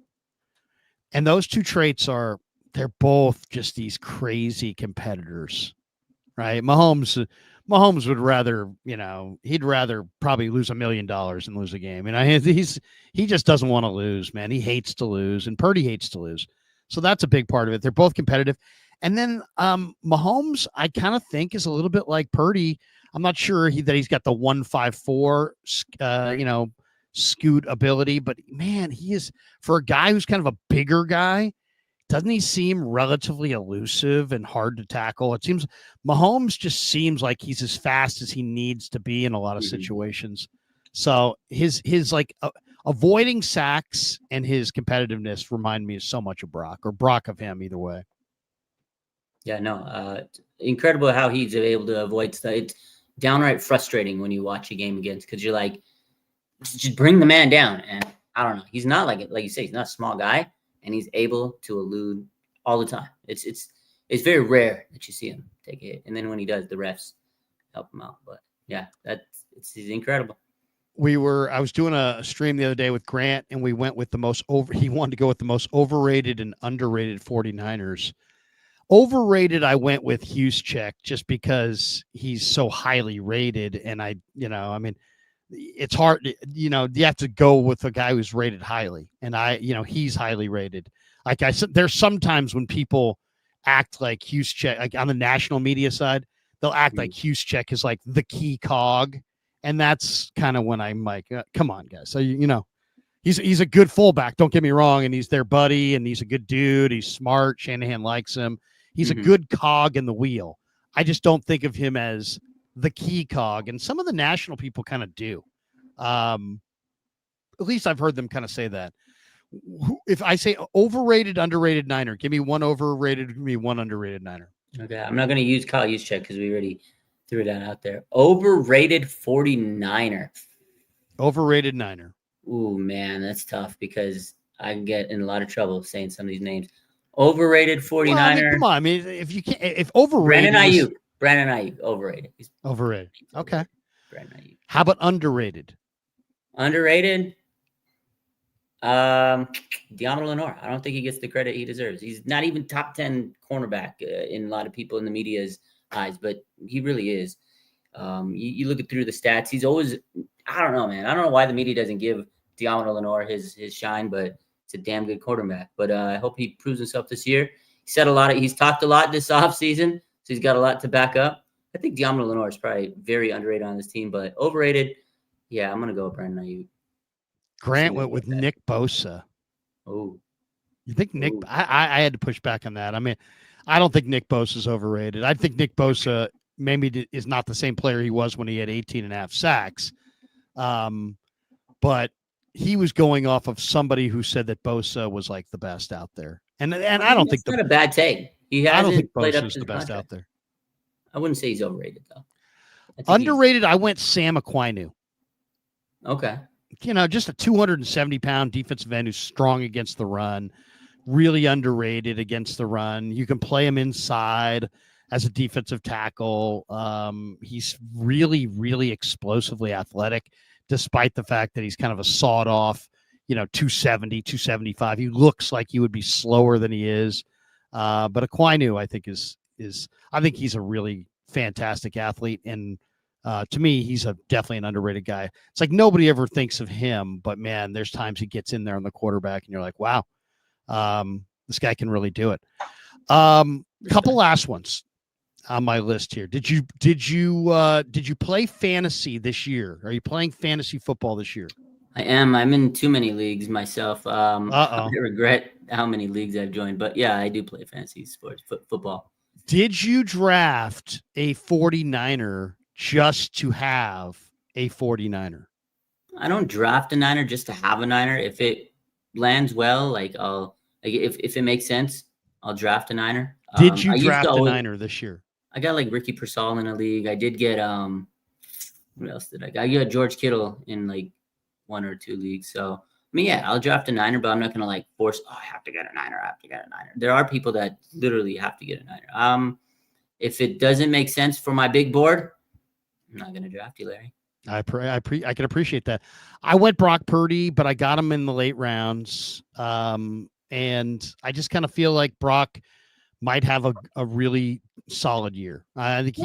And those two traits are, they're both just these crazy competitors, right? Mahomes would rather, he'd rather probably lose $1 million than lose a game. He just doesn't want to lose, man. He hates to lose, and Purdy hates to lose. So that's a big part of it. They're both competitive. And then Mahomes, I kind of think, is a little bit like Purdy. I'm not sure that he's got the 154, scoot ability, but man, he is, for a guy who's kind of a bigger guy, doesn't he seem relatively elusive and hard to tackle? It seems Mahomes just seems like he's as fast as he needs to be in a lot of situations. So his like avoiding sacks and his competitiveness remind me so much of Brock, or Brock of him, either way. Yeah, no, incredible how he's able to avoid stuff. It's downright frustrating when you watch a game against, because you're like, just bring the man down. And I don't know. He's not like you say, he's not a small guy, and he's able to elude all the time. It's very rare that you see him take a hit. And then when he does, the refs help him out. But yeah, he's incredible. I was doing a stream the other day with Grant, and we went with he wanted to go with the most overrated and underrated 49ers. Overrated, I went with Juszczyk just because he's so highly rated. And it's hard, you have to go with a guy who's rated highly. And he's highly rated. Like I said, there's sometimes when people act like Juszczyk, like on the national media side, they'll act like Juszczyk is like the key cog. And that's kind of when I'm like, come on, guys. So, he's a good fullback. Don't get me wrong. And he's their buddy and he's a good dude. He's smart. Shanahan likes him. He's a good cog in the wheel. I just don't think of him as the key cog. And some of the national people kind of do. At least I've heard them kind of say that. If I say overrated, underrated Niner, give me one overrated, give me one underrated Niner. Okay. I'm not going to use Kyle Juszczyk because we already threw that out there. Overrated 49er. Overrated Niner. Ooh, man, that's tough because I can get in a lot of trouble saying some of these names. Overrated 49er. Well, come on. I mean, if overrated. Brandon Ayuk, overrated. He's overrated. Okay. Brandon Ayuk. How about underrated? Underrated? Deommodore Lenoir. I don't think he gets the credit he deserves. He's not even top 10 cornerback in a lot of people in the media's eyes, but he really is. You look through the stats. He's always, I don't know, man. I don't know why the media doesn't give Deommodore Lenoir his shine, but it's a damn good quarterback. But I hope he proves himself this year. He's talked a lot this offseason, so he's got a lot to back up. I think Deommodore Lenoir is probably very underrated on this team, but overrated. Yeah, I'm gonna go with Brandon Ayuk. Grant went with Nick Bosa. Oh, you think Nick? I had to push back on that. I mean, I don't think Nick Bosa is overrated. I think Nick Bosa maybe is not the same player he was when he had 18.5 sacks. But he was going off of somebody who said that Bosa was like the best out there. And I don't think that's not a bad take. I don't think Bosa is the best out there. I wouldn't say he's overrated though. Underrated, I went Sam Aquinu. Okay. Just a 270-pound defensive end who's strong against the run, really underrated against the run. You can play him inside as a defensive tackle. He's really, really explosively athletic, despite the fact that he's kind of a sawed-off, 270, 275. He looks like he would be slower than he is. But Aquinu, I think, I think he's a really fantastic athlete. And to me, he's definitely an underrated guy. It's like nobody ever thinks of him, but man, there's times he gets in there on the quarterback and you're like, wow, this guy can really do it. Couple last ones on my list here. Did you play fantasy this year? Are you playing fantasy football this year? I am. I'm in too many leagues myself. I regret how many leagues I've joined, but yeah, I do play fantasy sports, football. Did you draft a 49er just to have a 49er? I don't draft a Niner just to have a Niner. If it lands well, if it makes sense, I'll draft a Niner. Did you draft a Niner this year? I got like Ricky Pearsall in a league. I did get what else did I get? I got George Kittle in like one or two leagues. So I mean, yeah, I'll draft a Niner, but I'm not gonna force. Oh, I have to get a Niner. There are people that literally have to get a Niner. If it doesn't make sense for my big board, I'm not gonna draft you, Larry. I can appreciate that. I went Brock Purdy, but I got him in the late rounds. And I just kind of feel like Brock might have a really solid year. I think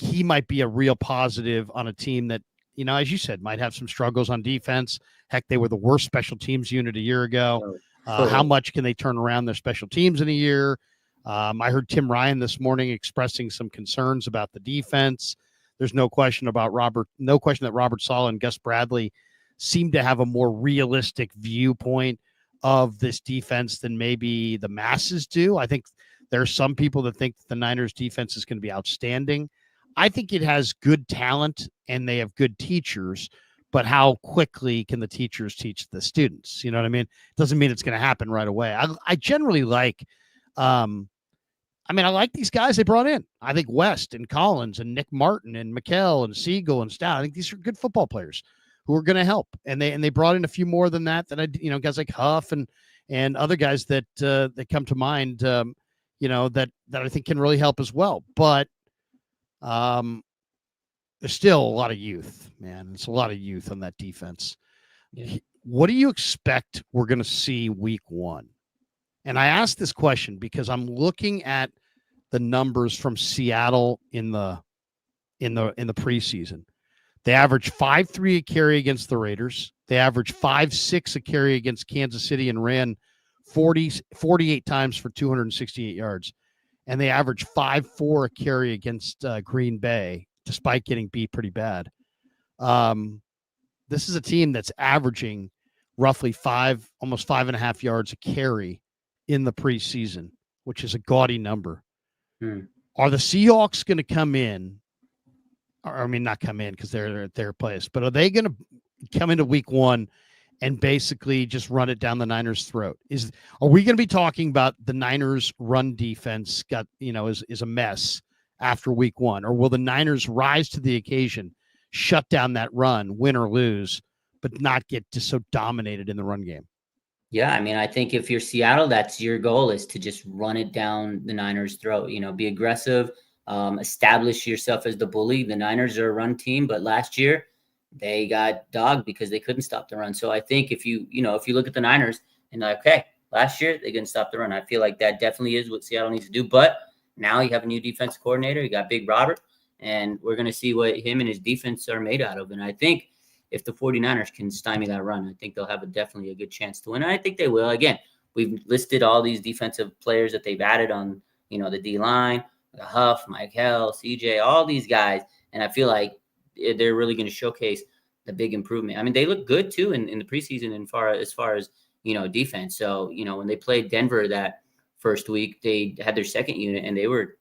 he might be a real positive on a team that, as you said, might have some struggles on defense. Heck, they were the worst special teams unit a year ago. How much can they turn around their special teams in a year? I heard Tim Ryan this morning expressing some concerns about the defense. There's no question that Robert Saleh and Gus Bradley seem to have a more realistic viewpoint of this defense than maybe the masses do. I think there are some people that think the Niners defense is going to be outstanding. I think it has good talent and they have good teachers, but how quickly can the teachers teach the students? You know what I mean? It doesn't mean it's going to happen right away. I generally like, I like these guys they brought in. I think West and Collins and Nick Martin and McKell and Siegel and Stout. I think these are good football players who are going to help. And they brought in a few more than that guys like Huff and other guys that come to mind, that I think can really help as well. But there's still a lot of youth, man. It's a lot of youth on that defense. Yeah. What do you expect we're going to see week one? And I ask this question because I'm looking at the numbers from Seattle in the preseason. They averaged 5.3 a carry against the Raiders. They averaged 5.6 a carry against Kansas City and ran 48 times for 268 yards. and they average 5.4 a carry against Green Bay, despite getting beat pretty bad. This is a team that's averaging roughly almost 5.5 yards a carry in the preseason, which is a gaudy number. Are the Seahawks going to come in? Not come in because they're at their place, but are they going to come into week one and basically just run it down the Niners' throat? Are we going to be talking about the Niners' run defense is a mess after week one, or will the Niners rise to the occasion, shut down that run, win or lose, but not get just so dominated in the run game? Yeah, I think if you're Seattle, that's your goal, is to just run it down the Niners' throat. Be aggressive, establish yourself as the bully. The Niners are a run team, but last year they got dogged because they couldn't stop the run. So I think if you look at the Niners and okay, last year they couldn't stop the run. I feel like that definitely is what Seattle needs to do. But now you have a new defensive coordinator. You got Big Robert, and we're going to see what him and his defense are made out of. And I think if the 49ers can stymie that run, I think they'll have definitely a good chance to win. And I think they will. Again, we've listed all these defensive players that they've added on, the D-line, Huff, Mike Hell, CJ, all these guys. And I feel like they're really going to showcase the big improvement. They look good too in the preseason as far as defense. So, when they played Denver that first week, they had their second unit and they were,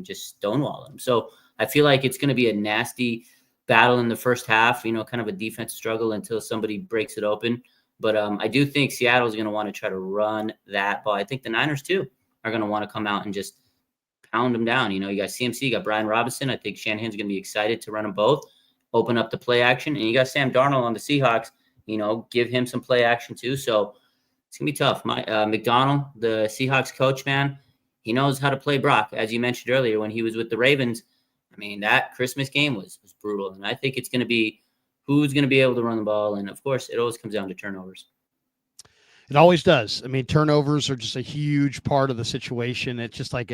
just stonewalling them. So I feel like it's going to be a nasty battle in the first half, kind of a defense struggle until somebody breaks it open. But I do think Seattle is going to want to try to run that ball. I think the Niners too are going to want to come out and just pound them down. You got CMC, you got Brian Robinson. I think Shanahan's going to be excited to run them both, open up the play action. And you got Sam Darnold on the Seahawks, give him some play action too. So it's going to be tough. McDonald, the Seahawks coach, man, he knows how to play Brock. As you mentioned earlier, when he was with the Ravens, that Christmas game was brutal. And I think it's going to be who's going to be able to run the ball. And, of course, it always comes down to turnovers. It always does. Turnovers are just a huge part of the situation. It's just like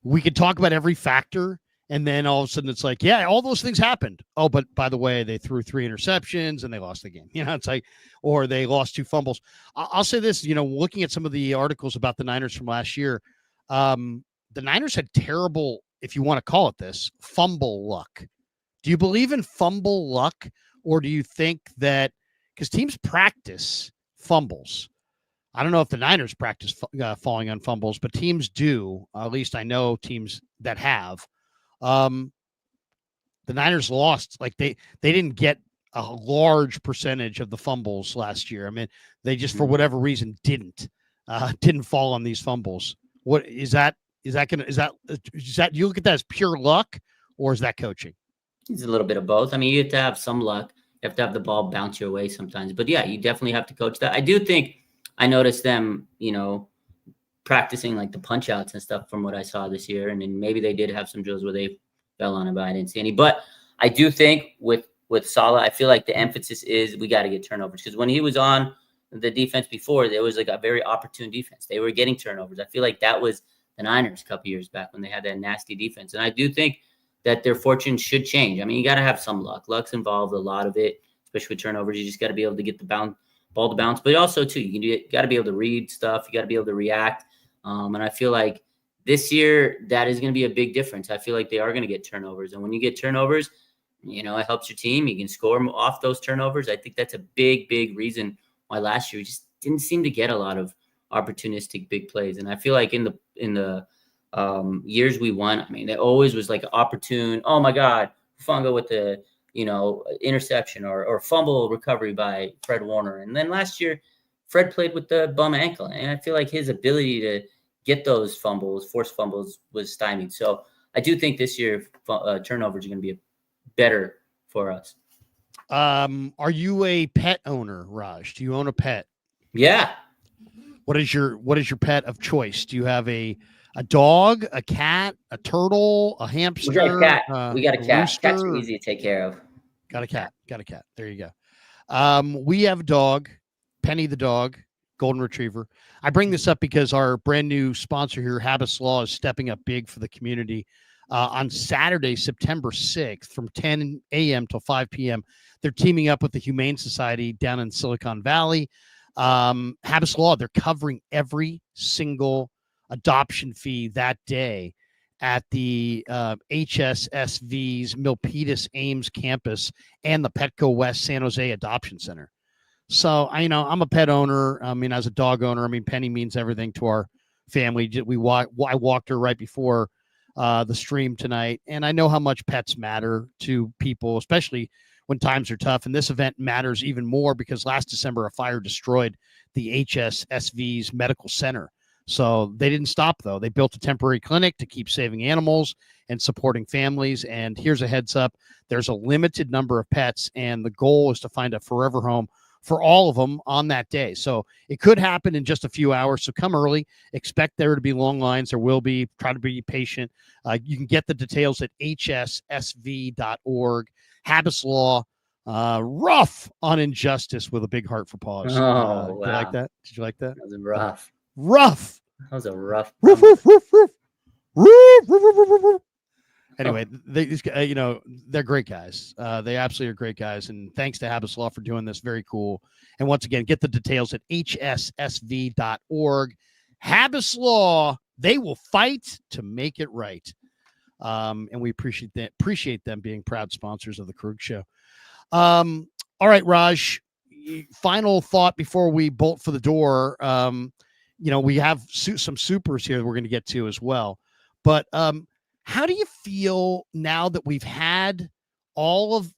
we could talk about every factor, and then all of a sudden it's like, yeah, all those things happened. Oh, but by the way, they threw 3 interceptions and they lost the game. It's like, or they lost 2 fumbles. I'll say this, looking at some of the articles about the Niners from last year, the Niners had terrible, if you want to call it this, fumble luck. Do you believe in fumble luck, or do you think that because teams practice fumbles? I don't know if the Niners practice falling on fumbles, but teams do. At least I know teams that have. The Niners lost. Like they didn't get a large percentage of the fumbles last year. They just, for whatever reason, didn't fall on these fumbles. What is that? Is that you look at that as pure luck, or is that coaching? It's a little bit of both. You have to have some luck. You have to have the ball bounce your way sometimes. But yeah, you definitely have to coach that. I do think I noticed them, practicing like the punch outs and stuff from what I saw this year. And then maybe they did have some drills where they fell on it, but I didn't see any. But I do think with Saleh, I feel like the emphasis is we got to get turnovers, because when he was on the defense before, there was like a very opportune defense. They were getting turnovers. I feel like that was the Niners a couple years back when they had that nasty defense. And I do think that their fortunes should change. You got to have some luck. Luck's involved, a lot of it, especially with turnovers. You just got to be able to get the ball to bounce. But also, too, you got to be able to read stuff. You got to be able to react. And I feel like this year, that is going to be a big difference. I feel like they are going to get turnovers. And when you get turnovers, it helps your team. You can score off those turnovers. I think that's a big, big reason why last year we just didn't seem to get a lot of opportunistic big plays. And I feel like in the years we won, there always was like an opportune, oh my God, Funga with the, interception or fumble recovery by Fred Warner. And then last year, Fred played with the bum ankle. And I feel like his ability to get those forced fumbles was stymied. So I do think this year turnovers are going to be better for us. Are you a pet owner, Raj? Do you own a pet? Yeah. What is your pet of choice? Do you have a dog, a cat, a turtle, a hamster? We got a cat. We got a cat. Rooster? Cats are easy to take care of. Got a cat. There you go. We have a dog, Penny the dog, golden retriever. I bring this up because our brand new sponsor here, Habbas Law, is stepping up big for the community. On Saturday, September 6th, from 10 a.m. till 5 p.m., they're teaming up with the Humane Society down in Silicon Valley. Habbas Law, they're covering every single adoption fee that day at the HSSV's Milpitas Ames campus and the Petco West San Jose Adoption Center. So I'm a pet owner. I mean, as a dog owner, I mean, Penny means everything to our family. I walked her right before the stream tonight, and I know how much pets matter to people, especially when times are tough. And this event matters even more because last December a fire destroyed the HSSV's medical center. So they didn't stop, though. They built a temporary clinic to keep saving animals and supporting families. And here's a heads up. There's a limited number of pets, and the goal is to find a forever home for all of them on that day. So it could happen in just a few hours. So come early. Expect there to be long lines. There will be. Try to be patient. You can get the details at hssv.org. Habbas Law, rough on injustice with a big heart for paws. Oh, wow. Did you like that? Did you like that? That was rough. Rough. That was a rough. Roof, roof, roof, roof. Roof, roof, roof, roof, roof. Anyway, they're great guys. They absolutely are great guys. And thanks to Habbas Law for doing this. Very cool. And once again, get the details at hssv.org. Habbas Law, they will fight to make it right. And we appreciate them being proud sponsors of the Krug Show. All right, Raj, final thought before we bolt for the door. We have some supers here that we're going to get to as well. But how do you feel now that we've had all of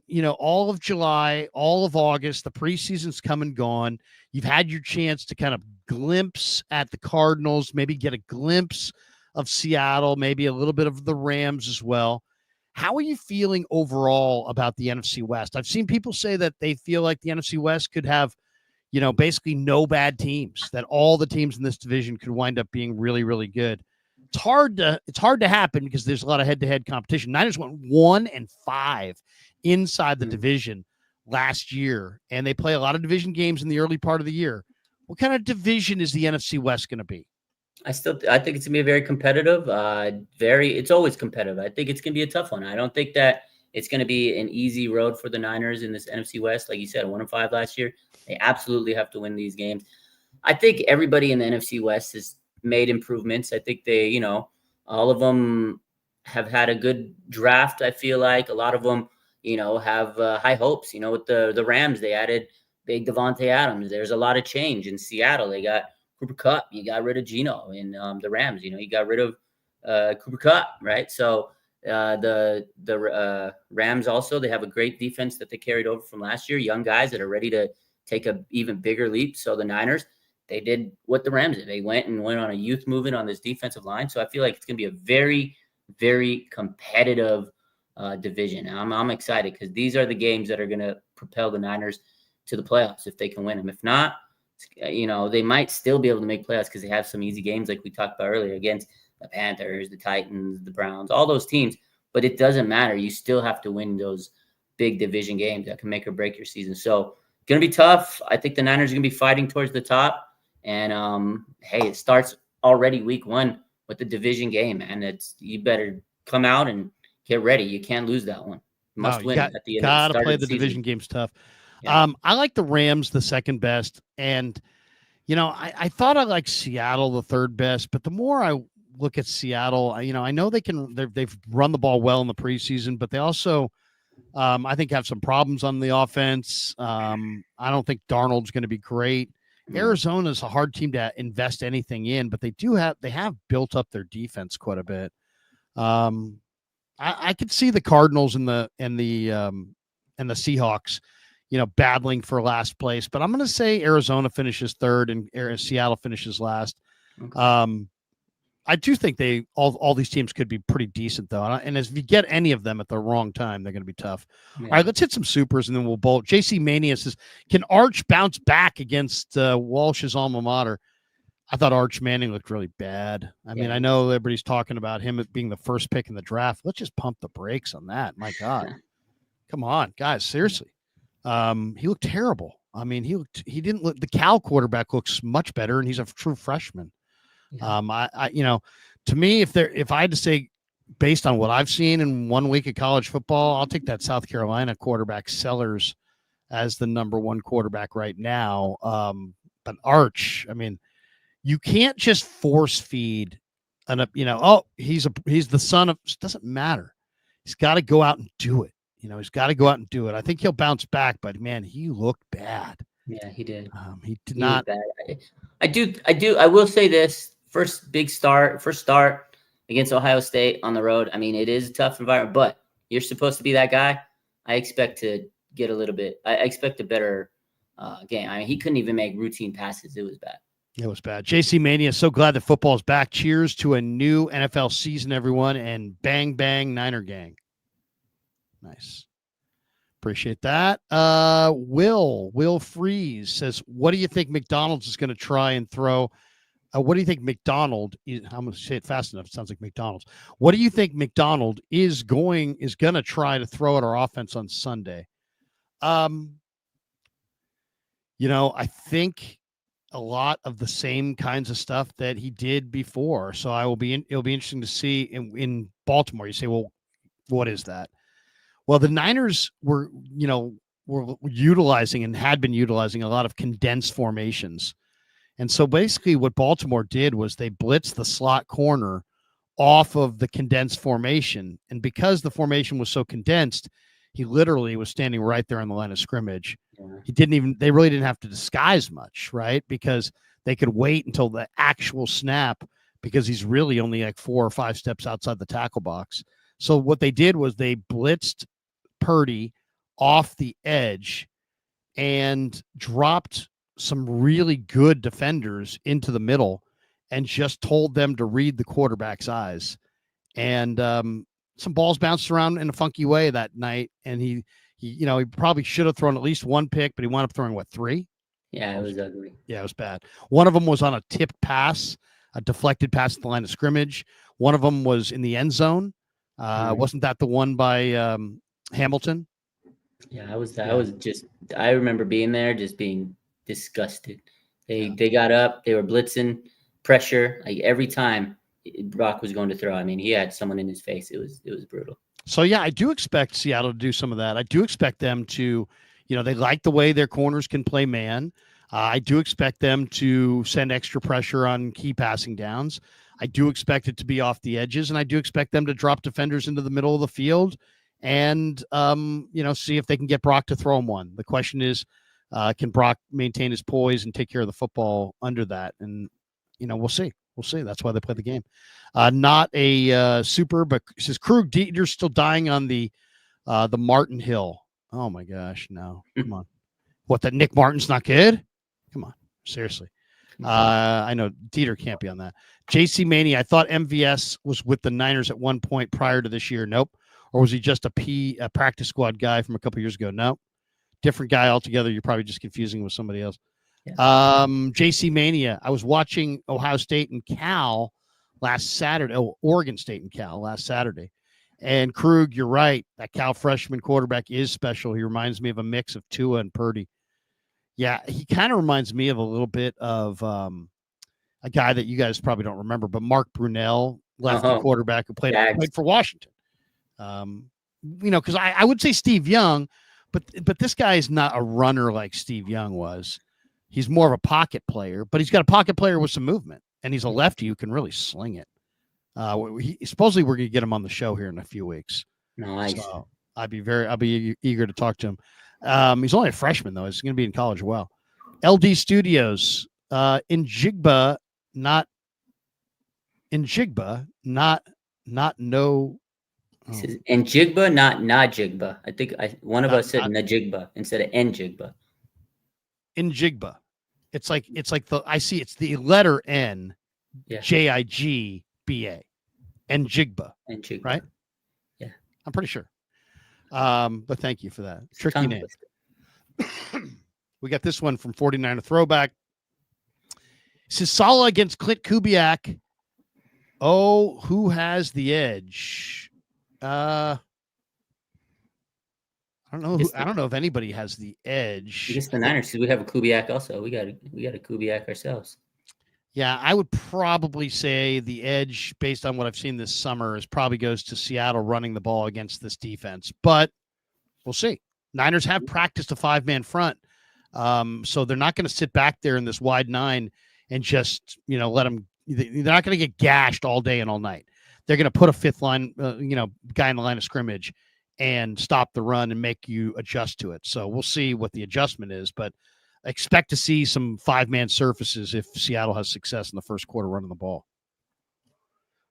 July, all of August, the preseason's come and gone. You've had your chance to kind of glimpse at the Cardinals, maybe get a glimpse of Seattle, maybe a little bit of the Rams as well. How are you feeling overall about the NFC West? I've seen people say that they feel like the NFC West could have, basically no bad teams, that all the teams in this division could wind up being really, really good. It's hard to happen because there's a lot of head-to-head competition. Niners went 1-5 inside the division last year, and they play a lot of division games in the early part of the year. What kind of division is the NFC West going to be? I think it's gonna be very competitive. It's always competitive. I think it's gonna be a tough one. I don't think that it's gonna be an easy road for the Niners in this NFC West. Like you said, 1-5 last year. They absolutely have to win these games. I think everybody in the NFC West has made improvements. I think they, all of them have had a good draft. I feel like a lot of them, have high hopes. With the Rams, they added big Devontae Adams. There's a lot of change in Seattle. They got Cooper Kupp. You got rid of Geno in the Rams. You got rid of Cooper Kupp, right? So the Rams also, they have a great defense that they carried over from last year. Young guys that are ready to take a even bigger leap. So the Niners, they did what the Rams did. They went on a youth movement on this defensive line. So I feel like it's going to be a very, very competitive division. I'm excited because these are the games that are going to propel the Niners to the playoffs if they can win them. If not, they might still be able to make playoffs because they have some easy games like we talked about earlier against the Panthers, the Titans, the Browns, all those teams. But it doesn't matter. You still have to win those big division games that can make or break your season. So going to be tough. I think the Niners are going to be fighting towards the top. And, hey, it starts already week 1 with the division game, and you better come out and get ready. You can't lose that one. Must win at the end. Got to play the division games tough. Yeah. I like the Rams the second best. And, I thought I liked Seattle the third best, but the more I look at Seattle, I know they've run the ball well in the preseason, but they also, I think, have some problems on the offense. I don't think Darnold's going to be great. Arizona's a hard team to invest anything in, but they have built up their defense quite a bit. I could see the Cardinals and the Seahawks, battling for last place, but I'm going to say Arizona finishes third and Seattle finishes last. Okay. I do think all these teams could be pretty decent though. And if you get any of them at the wrong time, they're going to be tough. Yeah. All right, let's hit some supers and then we'll bolt. JC Mania says, can Arch bounce back against Walsh's alma mater? I thought Arch Manning looked really bad. I mean, I know everybody's talking about him being the first pick in the draft. Let's just pump the brakes on that. My God, come on, guys. Seriously. He looked terrible. I mean, he didn't look, the Cal quarterback looks much better and he's a true freshman. Yeah. To me, if I had to say, based on what I've seen in 1 week of college football, I'll take that South Carolina quarterback Sellers as the number one quarterback right now. But Arch, I mean, you can't just force feed he's the son of, it doesn't matter. He's got to go out and do it. He's got to go out and do it. I think he'll bounce back, but man, he looked bad. Yeah, he did. He did not. I will say this: first start against Ohio State on the road. I mean, it is a tough environment, but you're supposed to be that guy. I expect to get a little bit. I expect a better game. I mean, he couldn't even make routine passes. It was bad. It was bad. JC Mania, so glad that football is back. Cheers to a new NFL season, everyone, and bang, bang, Niner gang. Nice. Appreciate that. Will Freeze says, what do you think McDonald's is going to try and throw? What do you think McDonald is? I'm going to say it fast enough. It sounds like McDonald's. What do you think McDonald is going to try to throw at our offense on Sunday? I think a lot of the same kinds of stuff that he did before. So it'll be interesting to see in Baltimore. You say, well, what is that? Well, the Niners were utilizing and had been utilizing a lot of condensed formations. And so basically what Baltimore did was they blitzed the slot corner off of the condensed formation. And because the formation was so condensed, he literally was standing right there on the line of scrimmage. Yeah. They really didn't have to disguise much, right? Because they could wait until the actual snap, because he's really only like 4 or 5 steps outside the tackle box. So what they did was they blitzed Purdy off the edge and dropped some really good defenders into the middle and just told them to read the quarterback's eyes. And some balls bounced around in a funky way that night. And he probably should have thrown at least one pick, but he wound up throwing 3? Yeah, it was ugly. Yeah, it was bad. One of them was on a tipped pass, a deflected pass at the line of scrimmage. One of them was in the end zone. Wasn't that the one by Hamilton? Yeah, I remember being there, just being disgusted. They got up, they were blitzing, pressure, like every time Brock was going to throw. I mean, he had someone in his face. It was brutal. So yeah, I do expect Seattle to do some of that. I do expect them to, they like the way their corners can play man. I do expect them to send extra pressure on key passing downs. I do expect it to be off the edges, and I do expect them to drop defenders into the middle of the field and, see if they can get Brock to throw him one. The question is, can Brock maintain his poise and take care of the football under that? And, we'll see. We'll see. That's why they play the game. Not a super, but it says Krug Dieter's still dying on the Martin Hill. Oh my gosh, no. Come on. What, that Nick Martin's not good? Come on. Seriously. I know Dieter can't be on that. JC Maney, I thought MVS was with the Niners at one point prior to this year. Nope. Or was he just a practice squad guy from a couple years ago? Nope. Different guy altogether. You're probably just confusing him with somebody else. Yeah. JC Mania. I was watching Ohio State and Cal last Saturday. Oregon State and Cal last Saturday. And Krug, you're right. That Cal freshman quarterback is special. He reminds me of a mix of Tua and Purdy. Yeah, he kind of reminds me of a little bit of a guy that you guys probably don't remember, but Mark Brunell, lefty quarterback who played for Washington. Because I would say Steve Young, but this guy is not a runner like Steve Young was. He's more of a pocket player, but he's got a pocket player with some movement, and he's a lefty who can really sling it. Supposedly we're going to get him on the show here in a few weeks. Nice. So I'll be eager to talk to him. He's only a freshman though. He's going to be in college. Well, LD Studios, in Jigba, not no. It says Njigba, not Najigba. I think one of us said Najigba instead of Njigba. Njigba. It's like it's the letter N, Jigba. Njigba. Right? Yeah. I'm pretty sure. But thank you for that. Tricky name. We got this one from 49er Throwback. It says Saleh against Clint Kubiak. Oh, who has the edge? I don't know if anybody has the edge. I guess the Niners, because we have a Kubiak also. We got a Kubiak ourselves. Yeah, I would probably say the edge, based on what I've seen this summer, probably goes to Seattle running the ball against this defense. But we'll see. Niners have practiced a 5-man front, so they're not going to sit back there in this wide 9 and just let them they're not going to get gashed all day and all night. They're going to put a fifth line, guy in the line of scrimmage and stop the run and make you adjust to it. So we'll see what the adjustment is, but expect to see some 5-man surfaces if Seattle has success in the first quarter running the ball.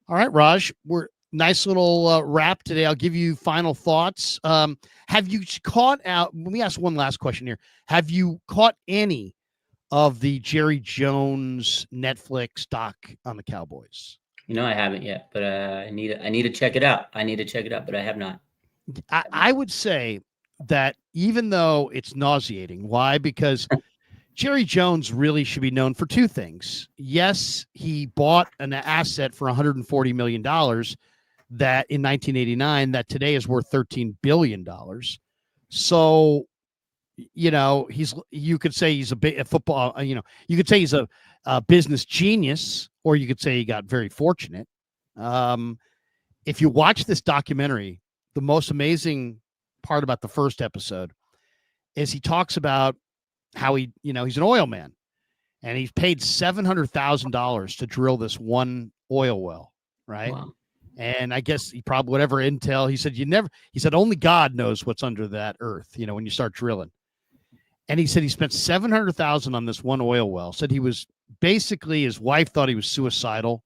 All right, Raj, we're nice little wrap today. I'll give you final thoughts. Have you caught out? Let me ask one last question here. Have you caught any of the Jerry Jones Netflix doc on the Cowboys? I haven't yet, but I need to check it out. But I have not. I would say that even though it's nauseating, why? Because Jerry Jones really should be known for two things. Yes, he bought an asset for $140 million that in 1989 that today is worth $13 billion. So, you could say he's a football, you could say he's a business genius, or you could say he got very fortunate. If you watch this documentary, the most amazing part about the first episode is he talks about how he's an oil man, and he's paid $700,000 to drill this one oil well, right? Wow. And I guess he probably, whatever intel, he said only God knows what's under that earth, when you start drilling. And he said he spent $700,000 on this one oil well. Said he was basically, his wife thought he was suicidal.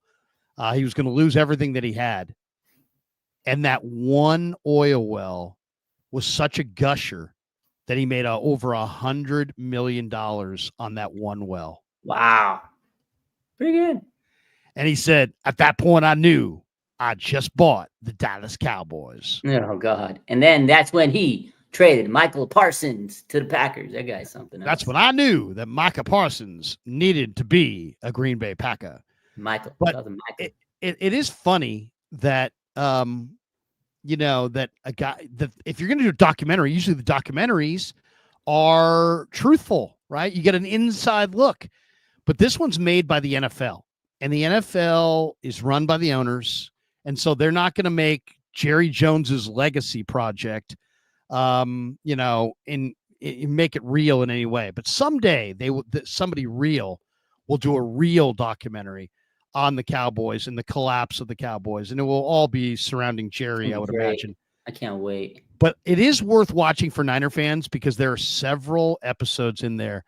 He was going to lose everything that he had. And that one oil well was such a gusher that he made over $100 million on that one well. Wow. Pretty good. And he said, at that point, I knew I just bought the Dallas Cowboys. Oh, God. And then that's when he traded Michael Parsons to the Packers. That guy's something else. That's when I knew that Micah Parsons needed to be a Green Bay Packer. But it is funny that, that a guy, that if you're going to do a documentary, usually the documentaries are truthful, right? You get an inside look, but this one's made by the NFL, and the NFL is run by the owners. And so they're not going to make Jerry Jones's legacy project, and make it real in any way. But someday somebody real will do a real documentary on the Cowboys and the collapse of the Cowboys, and it will all be surrounding Jerry, I would imagine. I can't wait. But it is worth watching for Niner fans because there are several episodes in there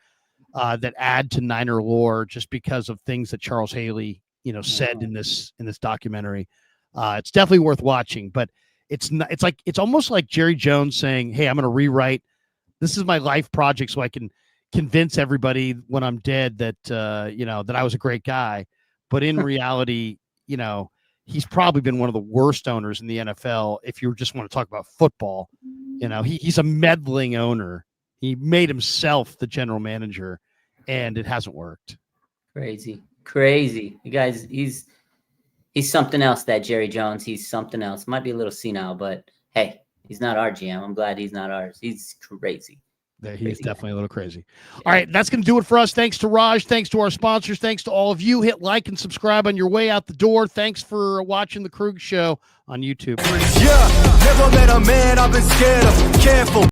that add to Niner lore just because of things that Charles Haley, said in this documentary. It's definitely worth watching, but it's almost like Jerry Jones saying, "Hey, I'm going to rewrite. This is my life project, so I can convince everybody when I'm dead that that I was a great guy." But in reality, he's probably been one of the worst owners in the NFL. If you just want to talk about football, he's a meddling owner. He made himself the general manager, and it hasn't worked. Crazy. You guys, he's something else, that Jerry Jones. He's something else. Might be a little senile, but hey, he's not our GM. I'm glad he's not ours. He's crazy. He's definitely a little crazy. All right, that's going to do it for us. Thanks to Raj. Thanks to our sponsors. Thanks to all of you. Hit like and subscribe on your way out the door. Thanks for watching the Krug Show on YouTube. Yeah, never met a man I've been scared of. Careful.